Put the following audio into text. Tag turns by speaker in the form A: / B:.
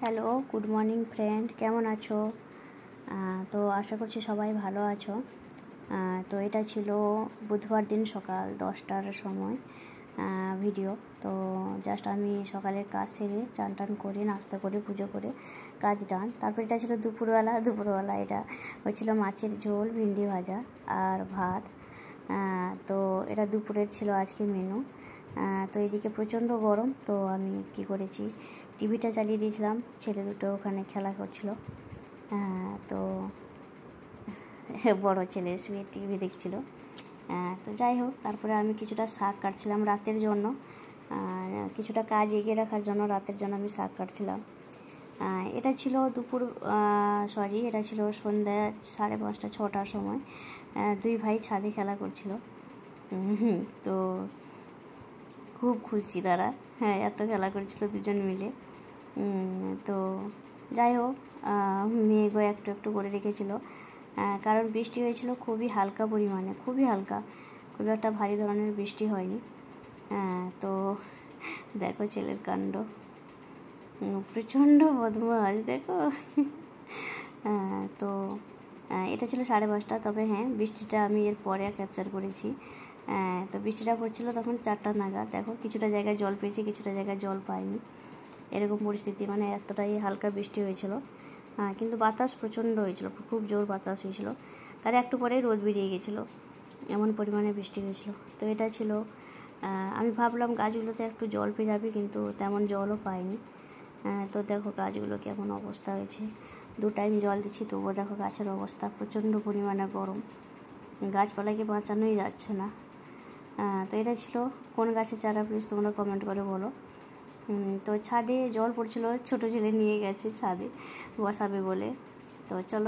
A: Hello, good morning friend, কেমন আছো? তো আশা করছি সবাই ভালো আছো। তো এটা ছিল বুধবার দিন সকাল 10টার সময় ভিডিও। তো জাস্ট আমি সকালের কাজ সেরে চান টান করে নাস্তা করে পুজো করে কাজ ডান। তারপর এটা ছিল দুপুরবেলা এটা হচ্ছিলো মাছের ঝোল, ভিন্ডি ভাজা আর ভাত। তো এটা দুপুরের ছিল আজকে মেনু। তো এদিকে প্রচণ্ড গরম, তো আমি কি করেছি, টিভিটা চালিয়ে দিয়েছিলাম, ছেলে দুটো ওখানে খেলা করছিল। তো বড় ছেলে শুয়ে টিভি দেখছিল। তো যাই হোক, তারপরে আমি কিছুটা শাক কাটছিলাম রাতের জন্য, কিছুটা কাজ এগিয়ে রাখার জন্য রাতের জন্য আমি শাক কাটছিলাম। এটা ছিল এটা ছিল সন্ধ্যা 5:30 6টার সময়। দুই ভাই ছাদে খেলা করছিল। তো খুব খুশি তারা, এত খেলা করছিল দুজন মিলে। তো যাই হোক, মেঘও একটু একটু করে রেখেছিল, কারণ বৃষ্টি হয়েছিল খুবই হালকা পরিমাণে, খুবই হালকা, খুব একটা ভারী ধরনের বৃষ্টি হয়নি। তো দেখো ছেলের কাণ্ড, প্রচণ্ড বদমাশ দেখো। তো এটা ছিল 5:30, তবে বৃষ্টিটা আমি এর পরে ক্যাপচার করেছি। তো বৃষ্টিটা পড়ছিল তখন 4টা নাগাদ। দেখো কিছুটা জায়গায় জল পেয়েছি, কিছুটা জায়গায় জল পাইনি, এরকম পরিস্থিতি, মানে এতটাই হালকা বৃষ্টি হয়েছিল। কিন্তু বাতাস প্রচণ্ড হয়েছিল, খুব জোর বাতাস হয়েছিল। তার একটু পরেই রোদ বেরিয়ে গেছিলো, এমন পরিমাণে বৃষ্টি হয়েছিল। তো এটা ছিল, আমি ভাবলাম গাছগুলোতে একটু জল পেয়ে যাবে, কিন্তু তেমন জলও পাইনি। তো দেখো গাছগুলো কেমন অবস্থা হয়েছে, 2 টাইম জল দিচ্ছি তবুও দেখো গাছের অবস্থা, প্রচণ্ড পরিমাণে গরম, গাছপালাকে বাঁচানোই যাচ্ছে না। তো এটা ছিল কোন গাছের চারা, প্লিজ তোমরা কমেন্ট করে বলো। তো ছাদে জল পড়ছিল, ছোটো ছেলে নিয়ে গেছে ছাদে বসাবে বলে। তো চলো।